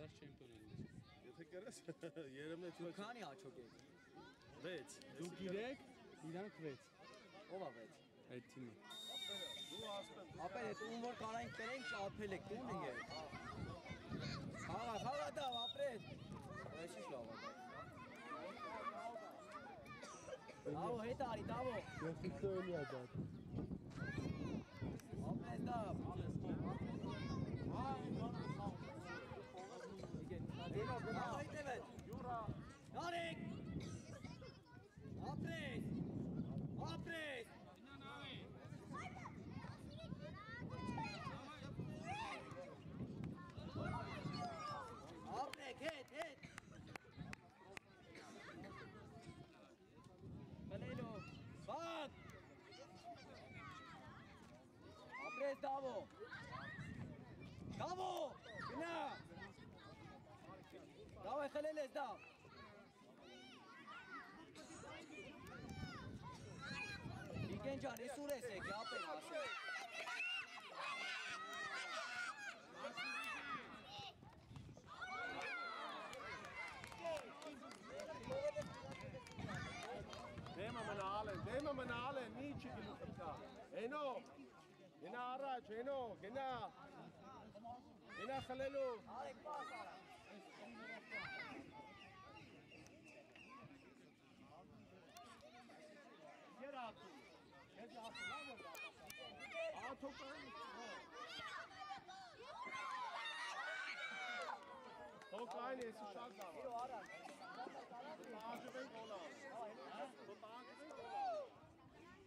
Կարաս չեմպիոն լինես։ Եթե կրես, երևն է թույլ։ Քանի աչոք եք։ 6։ Դու 3, իրանք 6։ Ո՞վ է 6։ Այդ թիմը։ Դու ասպեն։ Ապա այդ ում որ կանային կրենք շապել եք տուն ինգեր։ Խաղա դա ապրես։ Այսի շլավ է։ Ահա հետ արի դավո։ Ես ստոյլի ա դա։ Ապրես դա։ Յուրա։ Նարեկ։ Ապրես։ Ապրես։ Ապրեք, հետ։ Բլելով, բակ։ Ապրես դավո։ Դավո, գնա։ Դավո է խլել ես դավ։ Իգեն ջան, ես ուր ես եք, ապեր ասել։ Դեմը մնալ են, մի չի գլու խպկա։ Հենո, գնա առաջ, հենո, գնա խլելու։ Արեք պաս արա։ Եր ատու, ես ատու, լավ որ ատու կան։ Հոկայն ես շատ լավ։ Իրո արա։ Տանջվեն գոլա։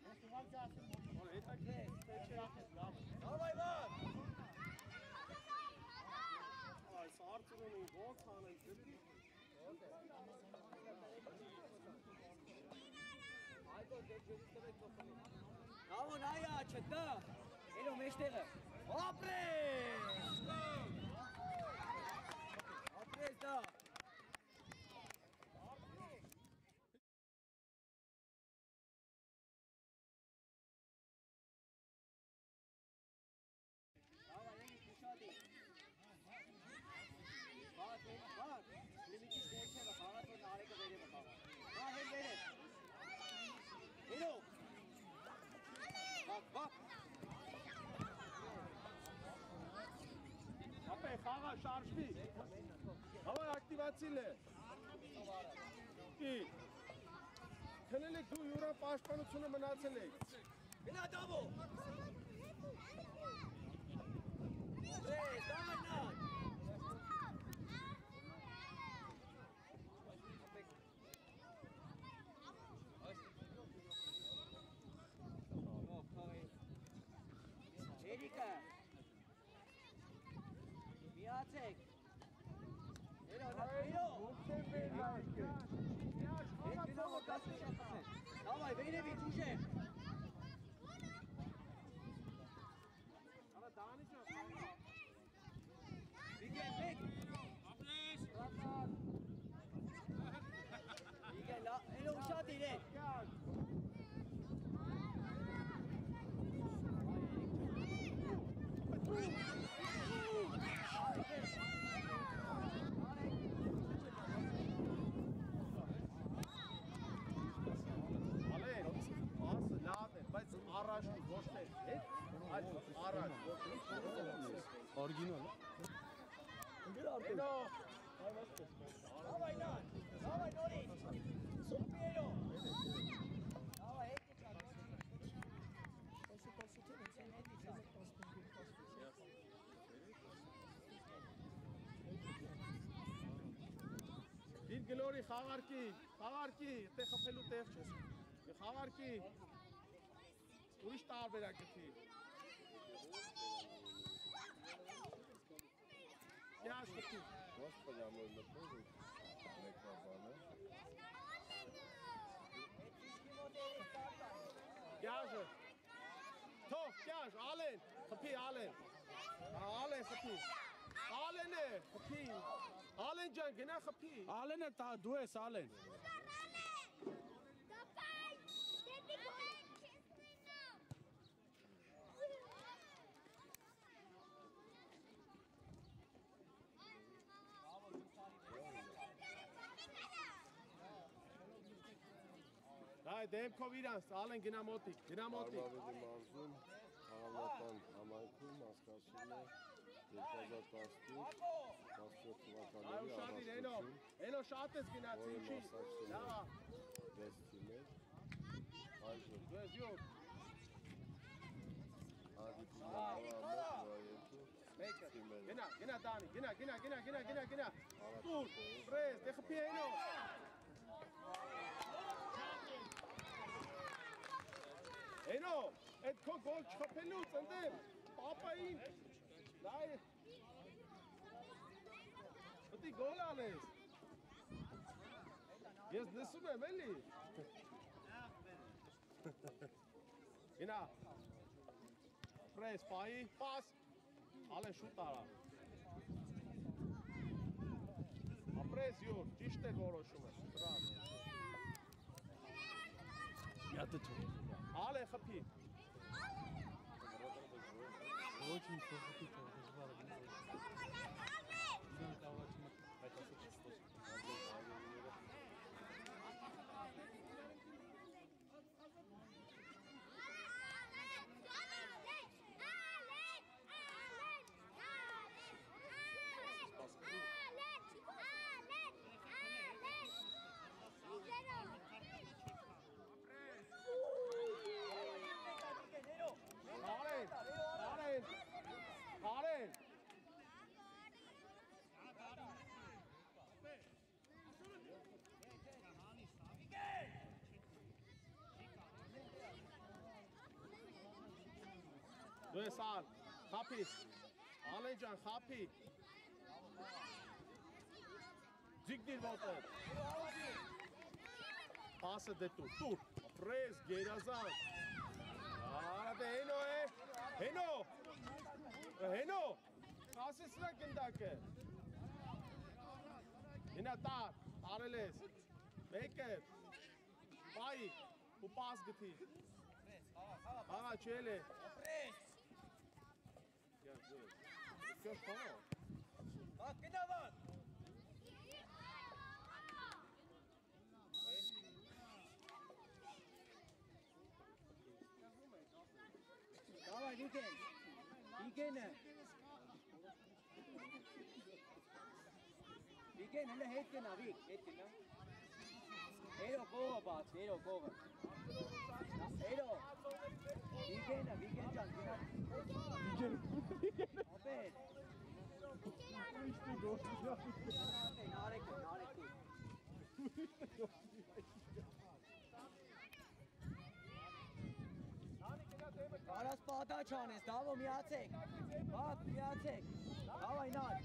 Ես ուղղակի ասեմ, որ հետա քեզ չέχես լավ։ Davay bak. Այս արծունի ոնց անենք։ Այո, դեջերից տվեք կոփի։ Bravo, նայա, չտա։ Էլո մեջտեղը։ Ապրես։ Ապրես դա։ Давай, եկի քուշադի։ Բաց, լիմիտի դերքերը խաղացող արեկը վերևը խաղա։ Դա հեն վերև։ Էլո։ Բակ։ Ապե խաղա շարժվի։ Հավայ ակտիվացիլ է։ Ի։ Քնել եք դու յուրա պաշտպանությունը մնացել եք։ Գնա դավո։ Ապրես, դամանա։ Էրիկա միացեք Էրո Давай, վերևի ճուժե Արա դանիջա Վիգեն, մեկ Ապրես Վիգեն, էլո ուշատ իրեք Ալեն, ասը լավ է, բայց առաջ ոչ թե հետ, այլ առաջ Օրիգինալ Էնո Давай, Нан! Давай, Норис! Супero! Давай, эти чат, Դիր գլորի խաղարկի, տե խփելու տեղ չես, խաղարկի, ուրիշ տարբերակ գտի։ Կյաշ գտի։ Господи, а можно тоже микрофоны? Կյաշը, թող, կյաշ, ալեն, խպի, ալեն խպի, ալեն է, խպի, ալեն ջան, գնա խպի։ Ալենը դու ես Ալեն Այ դեմքով իրանց, ալեն գնա մոտիկ, գնա մոտիկ։ Արմավելի մարզում Հանրապետական համայնքում հասկացում է 2018 թվականների Այ ուշադիր, Էնո շատ ես գնացի, ինչի։ Լավ։ 6 թիմեր, այժմ Ես յոկ։ հանդիպումները ամոթ թիմեր։ Գնա Դանի, գնա։ Տուր, պրես, դե խփի Էնո։ Էնո, այդ քո գոլ չխփելուց ընդեմ, պապային, դայ, պտի գոլ անես, ես լսում եմ էլի, ինա, պրես, պայի, պաս, ալեն շուտ արա, ապրես յուր, ճիշտ է որոշում է, բրավ, Յատը թող։ ալեն խփի, Очень плохо դժվար է։ Դրանք ավարտում են, բայց ասած չստոց։ Ալեն, դու ես ալ, խապի, ալեն ջան, խապի, ձիգնիր ոտեր, պասը դե տուր, ապրես, գերազան, արա դե Հենո, ասեսրա գնդակ է, ինա տարել ես, մեկ է, բայի, ու պաս գթի, աղա չել է, Давай, Վիգենը, հլը հետ կնա, Վիգ, հետ կնա, Էրո կողը բաց, Էրո կողը, Էրո, Վիգեն ջան, գնա, ապեր, նարեկ, Կարաս պատա չանես, դավո միացեք, բակ միացեք, դավայ նար,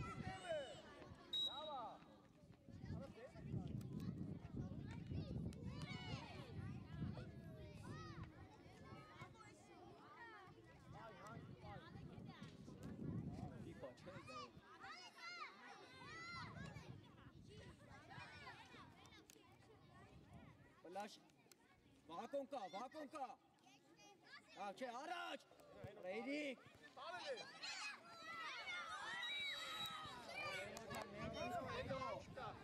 Պլաշ, վակոն կա, Չէ, առաջ, Ռեյդիկ,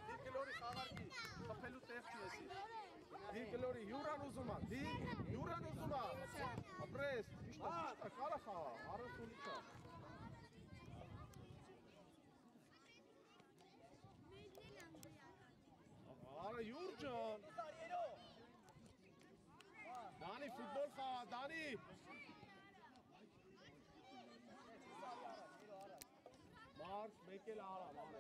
Դիրգլորի խաղարկի, խփելու տեղ չի եսի, Դիրգլորի հյուրան ուզում ա, ապրես, իշտա, կարա խաղա, առս ունի չա, Արա հյուր ջան, Դանի ֆուտբոլ խաղա, Դանի Մարդ, մեկ էլ արա, մարդ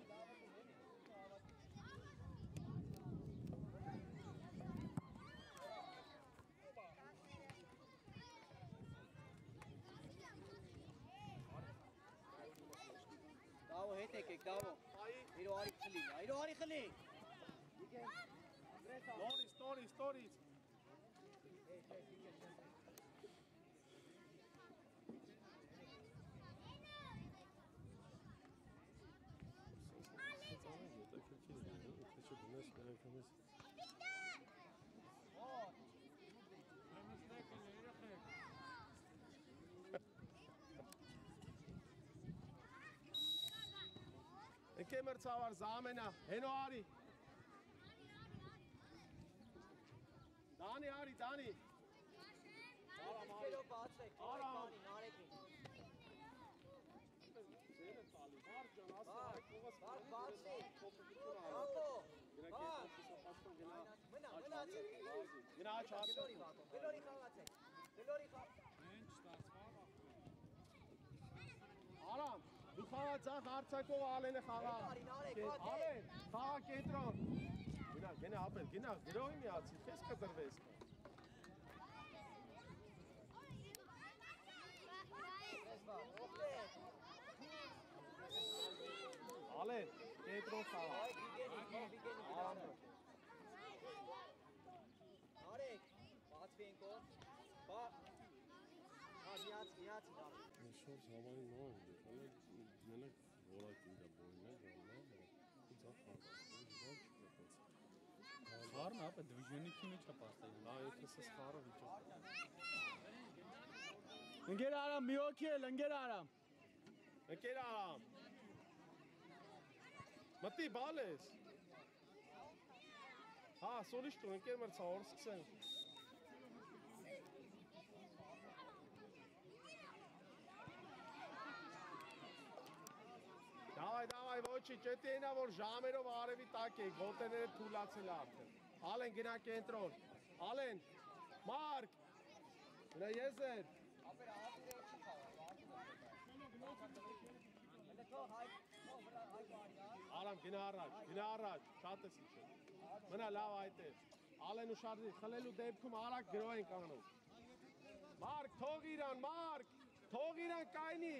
Դավո հետ եկեք, դավո, իրո արի խլի, Ստորից Եկե մրցավար զամենա, հենո արի Dani, Ari, Dani. Քերո բացեք, Արամ։ նարեկին։ Ձերը տալի, բար ջան, ասա, այդ կողս Բար բացի։ փոփոխություն արա։ Ակո։ Գնա Բար։ կեսը պաստան գնա։ Մնացեք։ Գնա աչ Գլորի հասը։ վատո, գլորի խաղացեք։ Գլորի խաղ։ Արամ, դու խաղացած հարցակով Ալենը խաղա։ Արի, նարեկ, վատ է։ Ալեն, խաղա կենտրոն։ Գնա, ապել, գնա, գրոհի միացի, քեզ կտրվես։ Ալեն, կենտրոն խաղա։ Այ վիգենի, Արամ։ նարեկ, բացվի ենքով։ Բա։ Միացի նարեկ։ Շորս համարի նոր է, հələ մենակ որակ ինձ բոյնա գալա, ձախ Խառն ապա դիվիժնի քիմի չապաստել։ Դա եթեսս խառը վիճակ։ Ընկեր Արամ, մի օքել, ընկեր Արամ։ Ընկեր Արամ։ Մտի բալես։ Հա, սոլիշտ ու ընկեր մրցավոր սկսենք։ Դավայ, ոչի, ճետի ենա, որ ժամերով արևի տակ է, գոտեները թուլացել է արդեն։ Ալեն, գնա կենտրոն։ Ալեն, Մարկ, գնա եզեր։ Արամ, գնա առաջ, շատ ես իչը։ Մնա լավ այդ է։ Ալեն ու շարդի, խլելու դեպքում արակ գրո ենք անում։ Մարկ, թող իրան կայնի։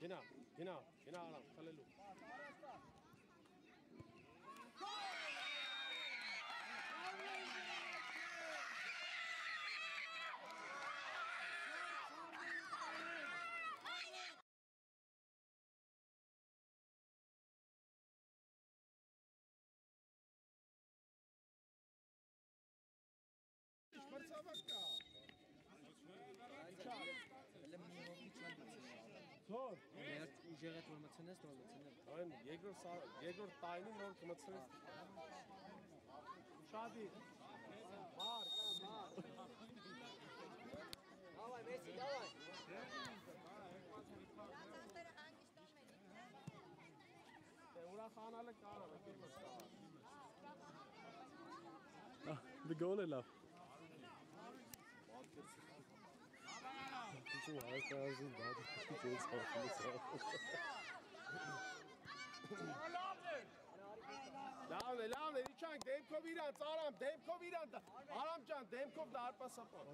Գնա Արամ, խլելու։ Մրցավակ կա։ Թոր։ Ուժեղետ որ մցնես, նոր մցնես։ Այն երկրորդ տայնի նոր կմցնես։ Շադի։ Մարկ։ Давай, Messi, давай։ Ուրախանալը կարա, եկել մստա։ The goal է լավ։ Bizim arkadaşın daha da çok sağlıklı. Լավն է, իչանք, դեմքով իրանց, Արամ, դեմքով իրանց, Արամ ճան, դեմքով դարպասապան։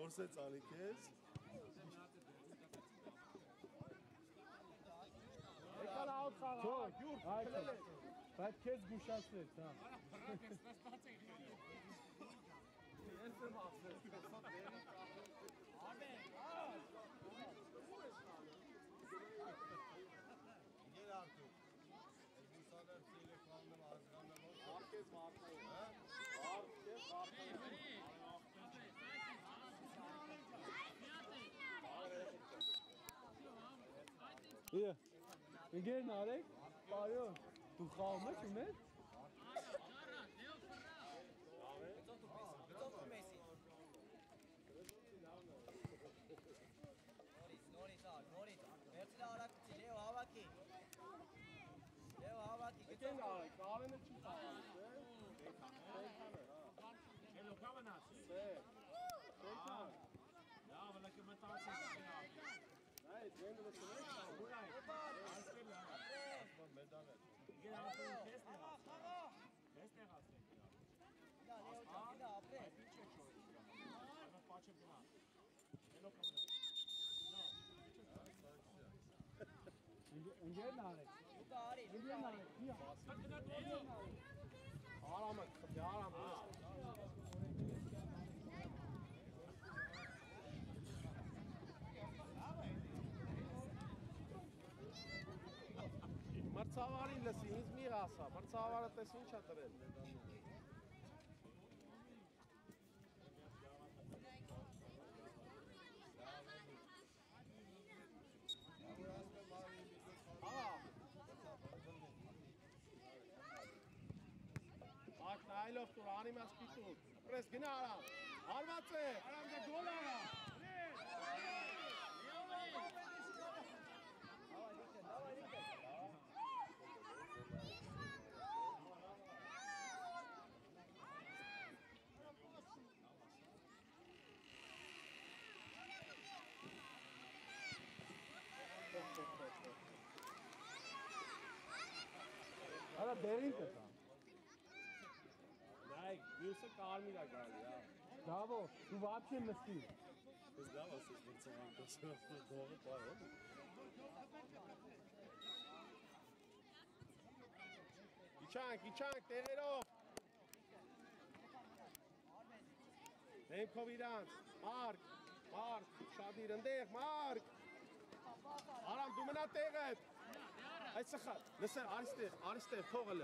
Որսեց ալի քեզ։ Եկալ աուտ խաղա, յուր, խլել է։ Բայց քեզ գուշացրեց, հա։ Ես եմ ասել, տեսա դերի կախել։ Gel artık. Bu sefer telefonum azganım oldu. Herkes markayı, ha? Herkes markayı. Իա։ Ընկեր Նարեկ, պարոն, դու խաղում ես ու մեր։ Նորից, վերցրե արակցի, լեո հավակի։ Եկեն արեք, կարենը չի տաղան, Έλο, κάμε να είσαι. Շենքան։ Լավ, լակը մտածես։ Այ, ձենդը լսնեք, Ուրա, ասկել է։ մեդալ է։ Գեր ապրեն քեզ տեղաց։ Քեզ տեղաց է։ Լեո ջան, ապրե։ Ահա պաչը գնա։ Έλո, կամենա։ Ընկեր Նարեկ։ Ուկա արի, Ընկեր Նարեկ, միա։ Արամը, Արամ, Մրցավարին լսի, ինձ մի ասա, մրցավարը տես ինչ է տրել։ Աղա, այլով տուր, անիմաց պիտուր, պրես գնա Արամ, հարված է, Արամ դե գոլ արա, Արա բերին կտա։ նայք, մյուսը կարմիր է գալի, Դավո, դու вообще նստի։ Ես լավ ասես, որ ծանոթ դողը պարոն։ իչանք, տեղերով, դեմքով իրանց, Մարկ, շադիր ընդեղ, Մարկ, Արամ, դու մնա տեղդ, այդ սխալ, լսեր, արիստեղ, թողը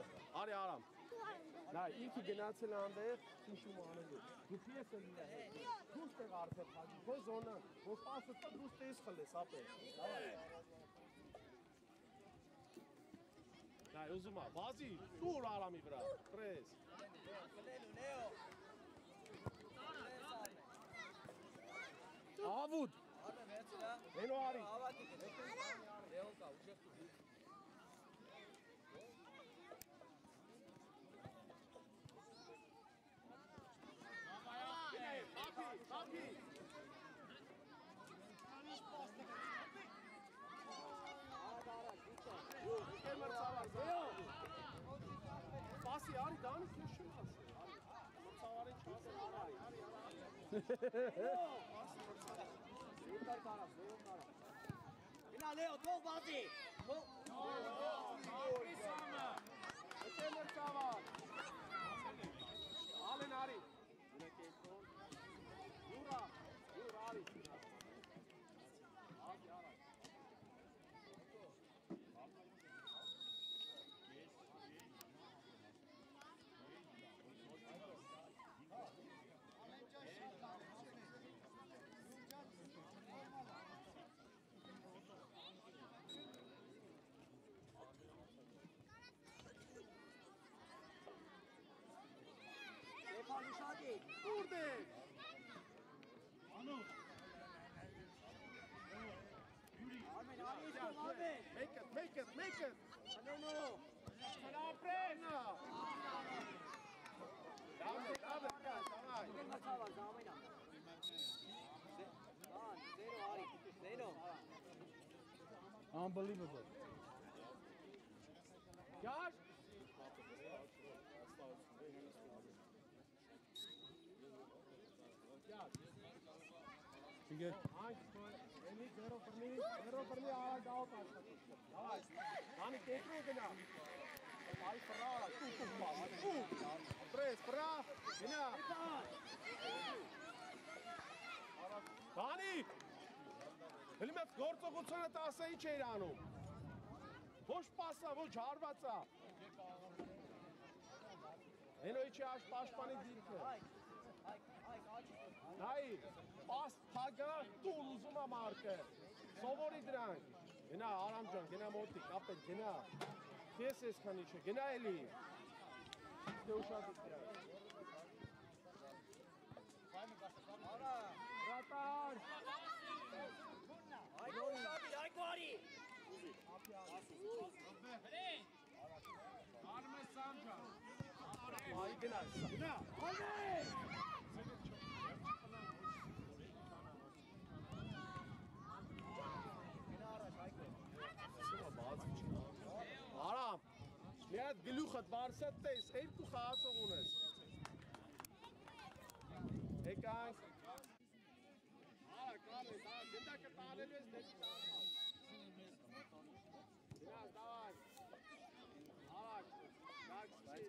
արի Արամ, նա ինքի գնացել անդեղ, ինչ-ում անելու, դու պիես է լիրա հետ, դուս տեղ արդեղ հաջի, քո զոնը, որ պասը տա դուս տես խլես, ապեր, նա ուզում է, բազի, դուր Արամի վրա, պրես, Ավուտ։ Հենո արի, Papi! Pasi ari dani keşke pasi. Mırsavarı çağır. Bina Leo, dog bazi. Öte mırsavar. Alın ari. Yura ari. Abi ara. Burada. Anu. Armen, Make it. No. Salam presa. Давай. Zero. Unbelievable. Josh. ठीक है। Zero for me. All out. Давай. Ani tekro gina. Ai para. Press para. Gina. Ani. Հելիմետ գործողությունը տասը ինչ էր անում։ Ոչ պասա, ոչ հարվածա։ Հենոյի չի աշ պաշպանի դիրքը։ Նայի, պաս թագը տուլ ուզում է մարկը։ Սովորի դրանք։ Գնա, Արամ ջան, գնա մոտիկ, ապետ, գնա։ Քես ես քանի չէ, գնա էլի։ Դե ուշադիր դրանք։ Ռատար։ Ay Kwari! Ay gina. Արամ, մի հատ գլուխդ վարսդ տես, երկու խաղացող ունես։ Եկանք։ Արա, կալի, գնդակը տանելու ես դեպի տանած։ Գնաս, դավայ։ Արակ, դարկ սկսի։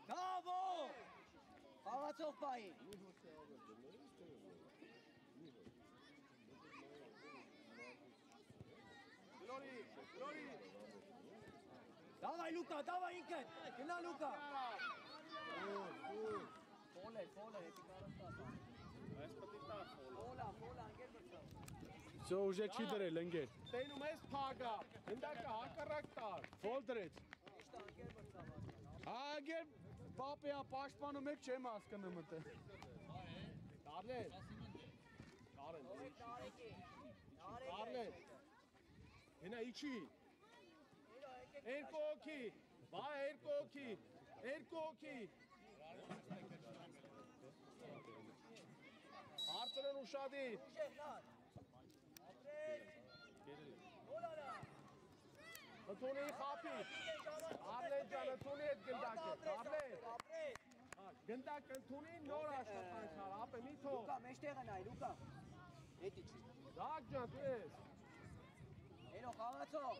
Դավո! Խաղացող պայի։ Գլորի։ Դավայ Լուկա, դավայ ինքդ, գնա Լուկա։ Ֆոլ է, էպի կարստա։ Այս պտի տա խոլը։ Ֆոլա, անգեր բրծավ։ Սո ուժե չի դրել ընկեր։ Տենում ես փագա։ Հնդակը հակառակ տար։ Ֆոլ դրեց։ Ագեր պապեա պաշտպանում եք չեմ հասկանում մտը։ Դարլեն։ Դարեն։ Դարլեն։ Հենա իչի։ Երկու օքի։ Բա երկու օքի։ Երկու օքի։ Արտերն ուշադիր։ Ընթունի խապի։ Արլեն ջան, ընթունի հետ գնդակը։ Արլեն։ Գնդակ ընթունի նոր աշխատանք ար, ապե մի թող։ Լուկա, մեջտեղը նայ, Լուկա։ Հետի չի։ Դակ ջան, դու ես։ Էնո խաղացող։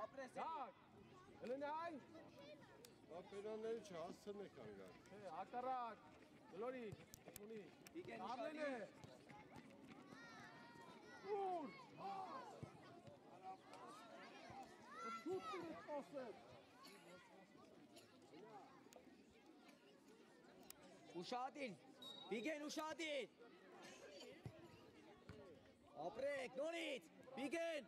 Ապրես։ Դակ։ Հլնայ։ Ապերանները չհասցնեք անգամ։ Հե, հակառակ։ Գլորի, ընթունի։ Արլեն է։ Ուր։ Շուտի խոսել։ Ուշադին, Բիգեն ուշադին։ Ապրեք, նորից, Բիգեն։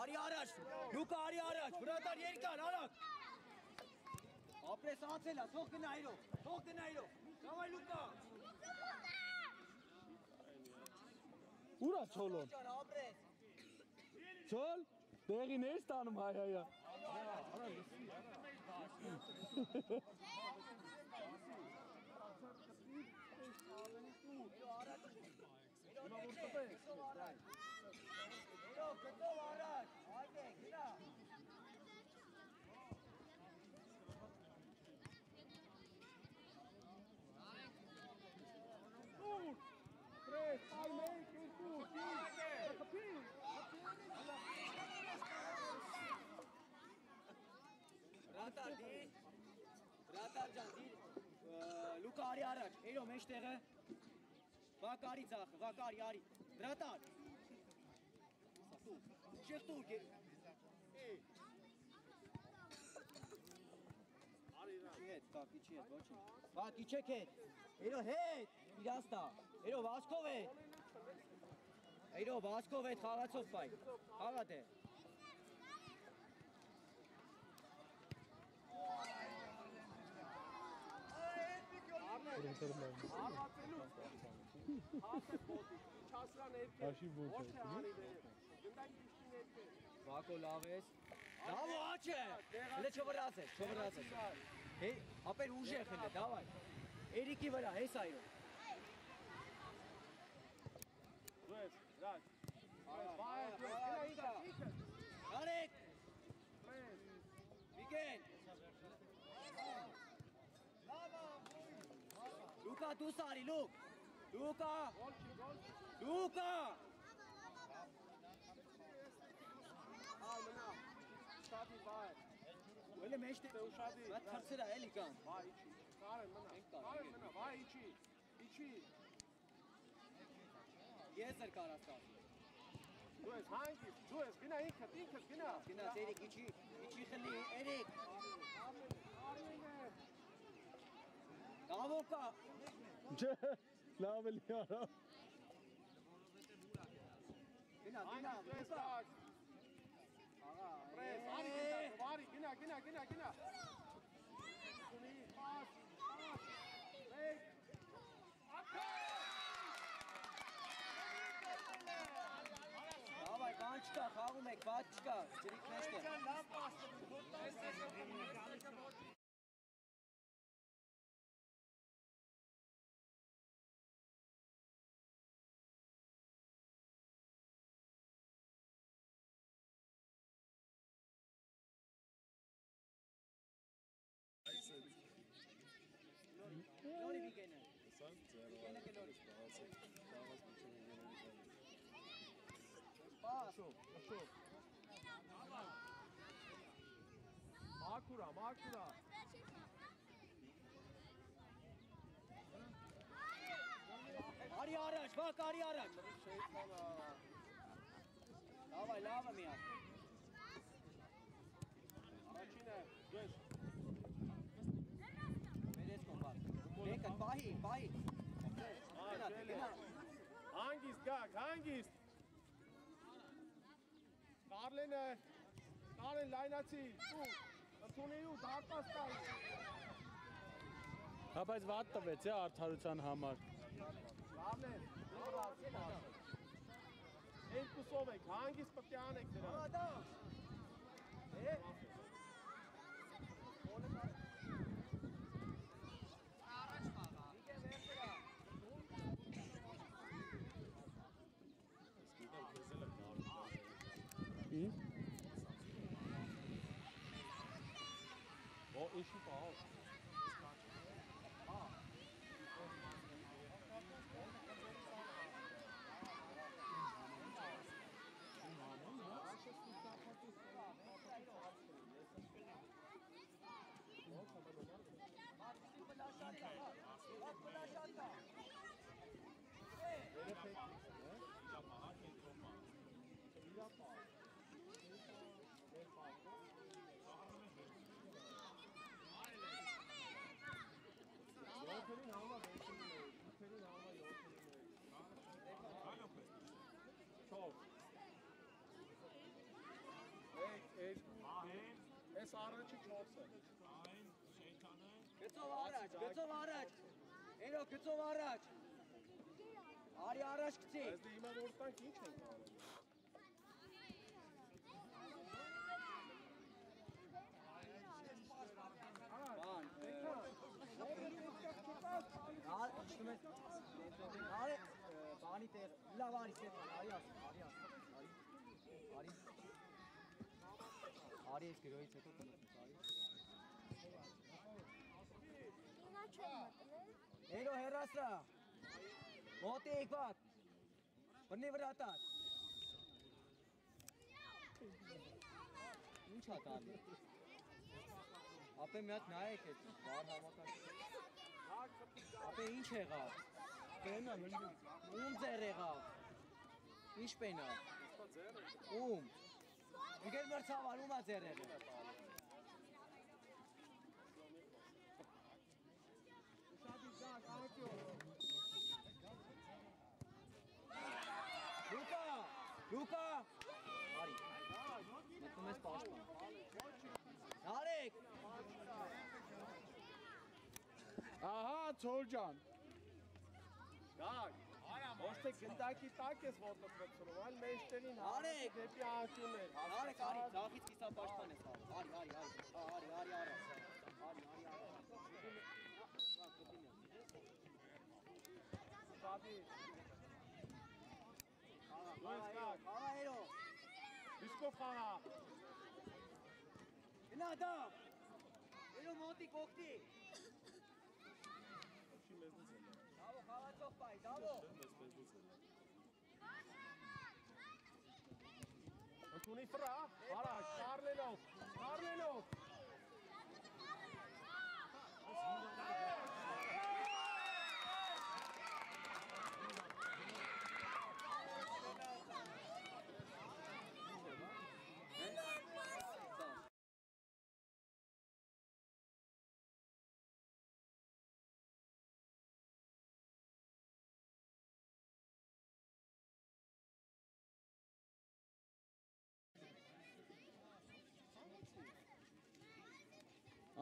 Արի առաջ, Լուկա արի առաջ, վրատար երկար, արակ։ Ապրես անցելա, թող գնայրով, թող գնայրով, կավայ Լուկա։ Ուրա ցոլոն։ Ապրես։ Ցոլ, տեղին ես տանում հայ։ Գտով առաջ, այդե, գնա։ Tres, ay, մեկ, երկու, քիչ, Ռատար դիր, Ռատար ջան դիր, Լուկա արի առաջ, էրո մեջտեղը, վակարի ձախը, վակարի արի, Ռատար, շեղտուր գեր, Իչի հետ, կակ, իչի հետ, ոչին, վակ, իչեք հետ, էրո հետ, իրաստա, էրո վասկով հետ, էրո վասկով հետ խաղացով պայ, խաղատ է, Արվածելու, հաս է պոտի, չասրան երկեր, ոչ թե հարի վերև, գնդակ իշտին երկեր։ Վակո լավ ես, լավ ու աչ է, հլե չվրած է, ապեր ուժեղ հլե, դավայ, Էրիկի վրա, հես այրո։ Դու ես, դակ, Արեք, Վիգեն, Լուկա դու սարի, լուկ, Լուկա, Լուկա, ալ մնա, շատի վայ, Ելը մեջտեղ ուշադի, վատ թրցրա էլի կան։ վայ իչի, կարեն մնա, վայ իչի, Ես էր կարած կար։ դու ես հանգիս, դու ես, գնա ինքդ, գնա։ Գնաց Էրիկ, իչի խլի, Էրիկ։ Գավոկա։ Չէ, լավ էլի արա։ Գնա, Լուկա։ Պրես, արի գնա, Սունի, պաս, մեկ, Davay, բան չկա, խաղում եք, բաց չկա, ջրիկ մեջտեղ։ Լորի Վիգենը։ Վիգենը կլորի։ Պաս։ Մաքուրա։ Արի առաջ, վակ արի առաջ։ Davay, լավը միակ։ Առաջինը, դու ես, Վերես կոմբար։ Մեկը պահի, բայ։ Հանգիստ գակ, հանգիստ։ Կարլեն լայնացի, ու, ընդունի ու դարտաս տալ։ Հա, բայց վատ տվեց է արդարության համար։ Կարլեն, երկուսով եք, հանգիստ պտի անեք դրան։ Ո իշու պահ։ Ես առաջի 4-ը։ Գծով առաջ։ Էնո գծով առաջ։ Արի առաջ գցի։ Ես դե հիմա որ տանք ինչ ենք անում։ Բանի տեղ, լավ արի Ստեփան, արի ես գրոյից հետո տնոց արի։ Էրո հերասրա, մոտի եկվատ, բրնի վրա տած։ Ինչ հա տալի։ Ապե մի հատ նայեք էտ, բար համակարգ։ Ապե ինչ եղավ։ Ում ձեր եղավ։ Ինչ պենա։ Ում։ Ընկեր մրցավար, ում ա ձեր եղավ։ Լուկա։ Արի։ Մտնում ես պաշտպան։ Նարեք։ Ահա, Ցոր ջան։ Գակ, ոչ թե գնդակի տակ ես ոտը պրծրում, այլ մեջտերին Արեք։ դեպի անկյուններ։ Արեք, ձախից կիսա պաշտպան ես արի, Շատի։ Լույս գակ։ Խաղա էրո։ Իսկով խաղա։ Գնա դա։ Էրո մոտի կողքի։ Դավո, խաղացող պայ, դավո։ Ընդունի վրա, առաջ, Կարլենով։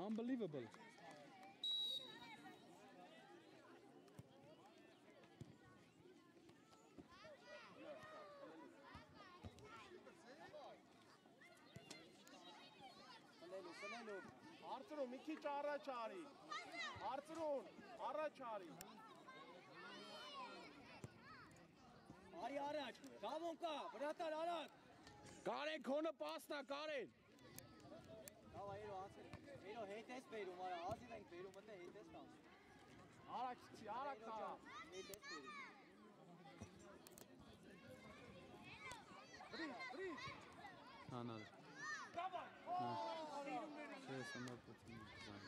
Unbelievable. Սնելու։ Արծրուն, մի քիչ առաջ արի։ Արծրուն, առաջ արի։ Արի առաջ, դավոն կա, վրատար արակ։ Կարեն, քոնը պասնա, Կարեն։ Դավա էրո անցել, էրո հետ ես բերում, արա, ազիվ ենք բերում, մտե հետ ես տան։ Առաջ քցի, արագ խաղա։ Հետ ես բերում։ Բրիջ։ Հանալ։ Ես ամապություն զանգ։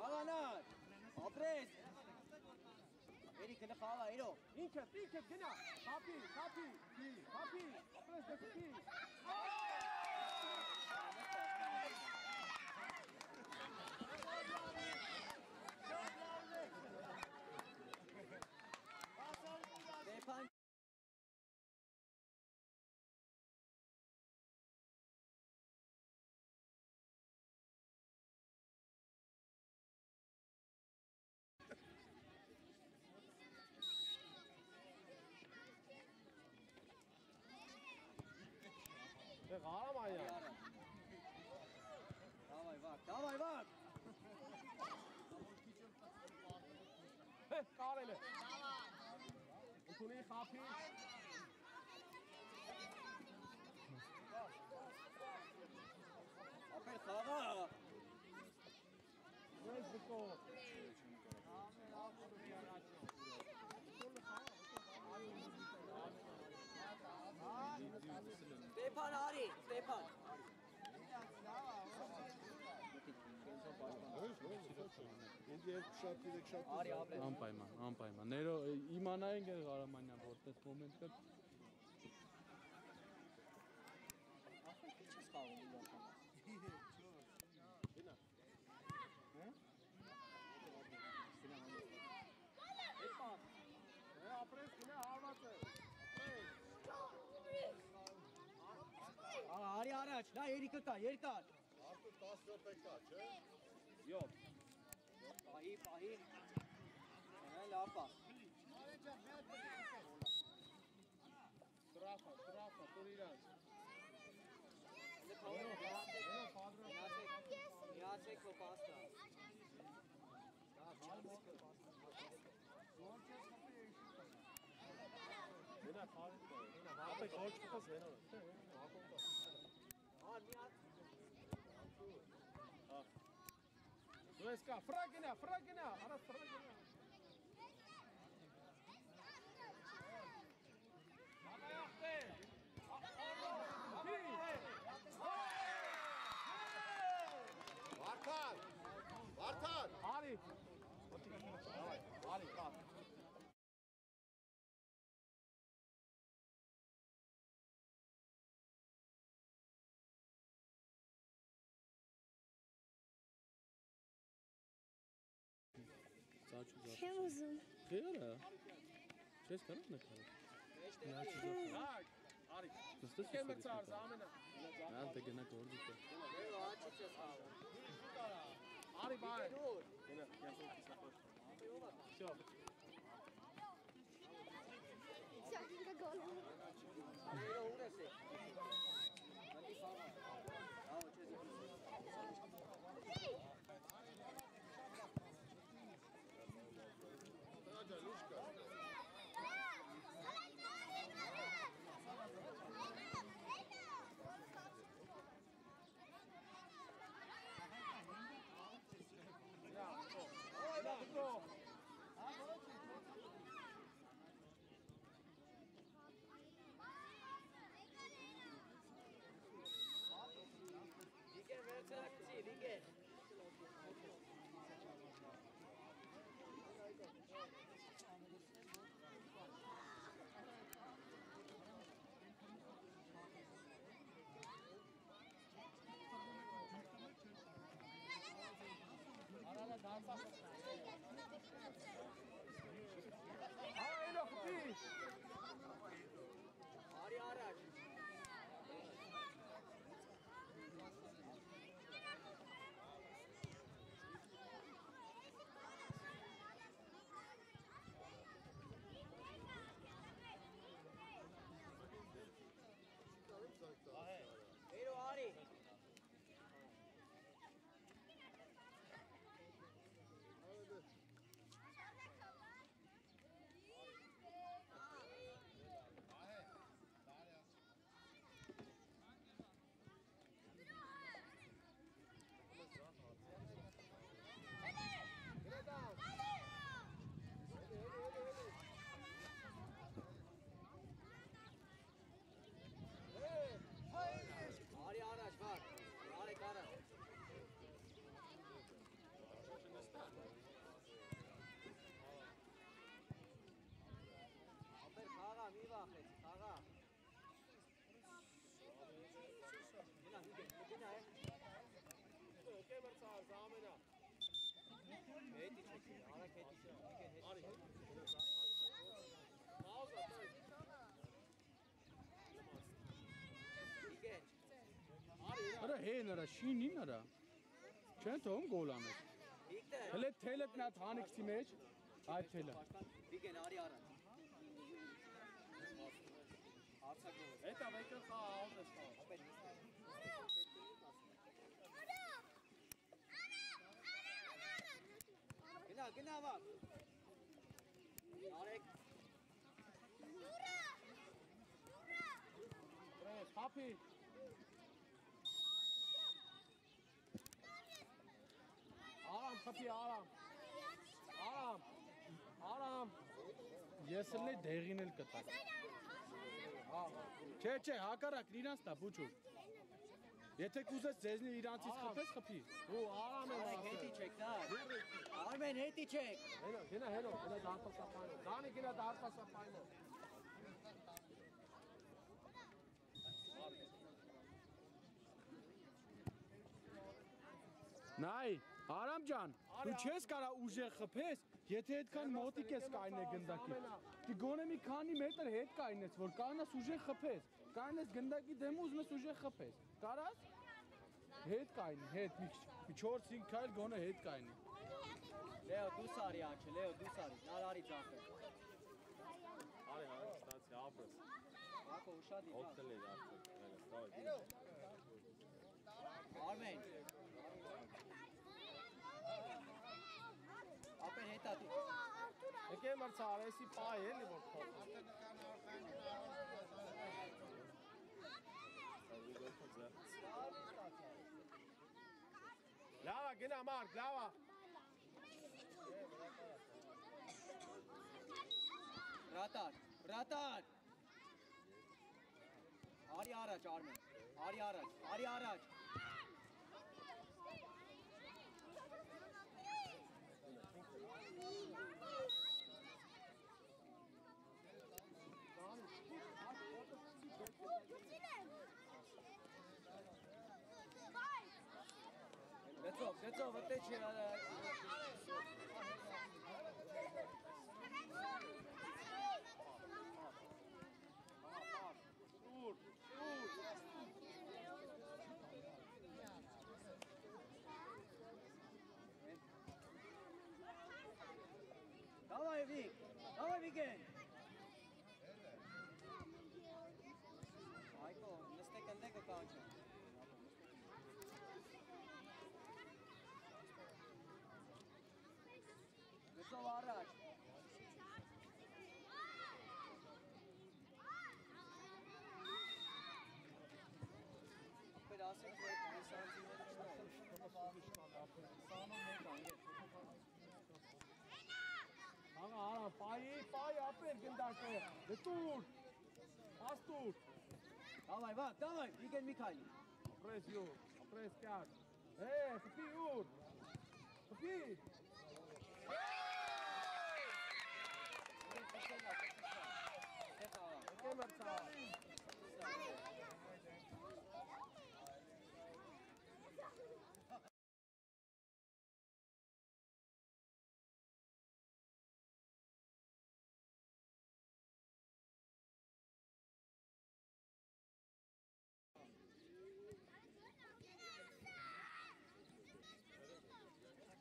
Աղանար, ապրես։ Էրի կնը խաղա, էրո։ Ինքդ գնա, հապի, ապրես դեպի։ Ալենը։ Ունի խափի։ Ապեր խաղա։ Ես բկո։ Ստեփան արի, Ստեփան։ Ինձ երկու շատ իրեք շատ Արի ապրես։ Անպայման։ Ներո իմանային գեր Ղարամանյան որտես մոմենտ կա։ Չես խաղում իրական։ Գնա։ Հա։ Էպա։ Ապրես գնա հարված է։ Արի առաջ, նա երիկը կա, երկար։ Արդու 10 րոպե կա, չէ։ 7 Պահի լավ պա Տրաֆա, տուր իրանց միացեք քո պաստա Գնա խաղի գնա ապե կոչ կտես հենո դու ես կա ֆրագնա արա ֆրագնա Վարդան արի կա Չեմ ուզում։ Խիարա։ Չես կարող նկարել։ Նայ, արի։ Նստես Կեմը ծարզ ամենա։ Ան դե գնա գործի։ Արի բայ։ Գնա, Всё։ Չակինը գոլ։ Արի ուրես է Նատի խաղա Ահա չես Վիգեն վերցրակցի, Վիգեն Արալը դանսա Այլո խփի։ Արի առաջ Էրո արի Արի առաջ, վար, արեք առաջ Ապեր խաղա, մի վախեց, խաղա Գնա է Կեմը ծարզ ամենա։ Հետի չեքի, արակ հետի չեքի Արի։ Պաուզա տոյ։ Վիգեն Արա հեն արա շինին արա։ Չեն թողում գոլ անել։ Վիկտեր Հələ թելը նա թանիքսի մեջ այդ թելը։ Վիգեն արի առաջ Արցակով Էտա վեկը խա աուզես խա։ Ապեր Գնա վար Արեք։ Պրես, հապի։ Արամ, խփի, արամ։ Արամ։ Ես էլ դեղին էլ կտակ։ Չէ, հակառակ իրանց տա փուչու։ Եթե կուզես ձեզնի իրանցից խփես, խփի։ Ու արամ եմ Արեք հետի չեք դա։ Արմեն հետի չեք։ Գնա դարպասապայնը։ Դանի գնա դարպասապայնը։ Նայ, Արամ ջան, դու չես կարա ուժեղ խփես, եթե այդքան մոտիկ ես կայնե գնդակի։ Դու գոնե մի քանի մետր հետ կայնես, որ կանաս ուժեղ խփես։ Կանես գնդակի դեմ ուզում ես ուժեղ խփես։ Կարաս։ Հետ կայնի, հետ մի 4-5 քայլ գոնե հետ կայնի։ Լեո դու սարի աչը, Լեո դու սարի, նարարի ծախը։ Արի, ստացի ապրես։ Ակո ուշադի։ Օգտել էր արդեն։ Արմեն։ Ապեն հետա դու։ Եկե մրցար, էսի պայ էլի որ փոխ։ Լավա, գնա մարդ, լավա։ Վրատար։ Արի առաջ Արմեն, արի առաջ։ Գծով, վտե չի։ Давай, Վիգեն։ Այկո, նստեք ընդ կանչը։ Գծով առաջ։ Ապեր ասենք, որ սանտիմետր չնայ։ Աղա, պայ ապեր գնդակը։ Դտուր։ Աստուր։ Давай, Վիգեն Միքայելի։ Ապրես յուր, ապրես կյար։ Խփի յուր։ Խփի։ Եկե մրցար։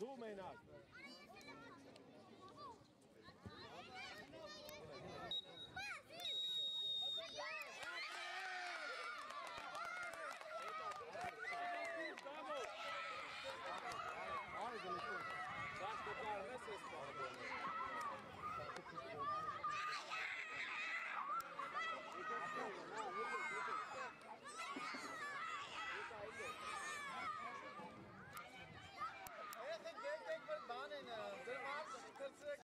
Դու մենակ։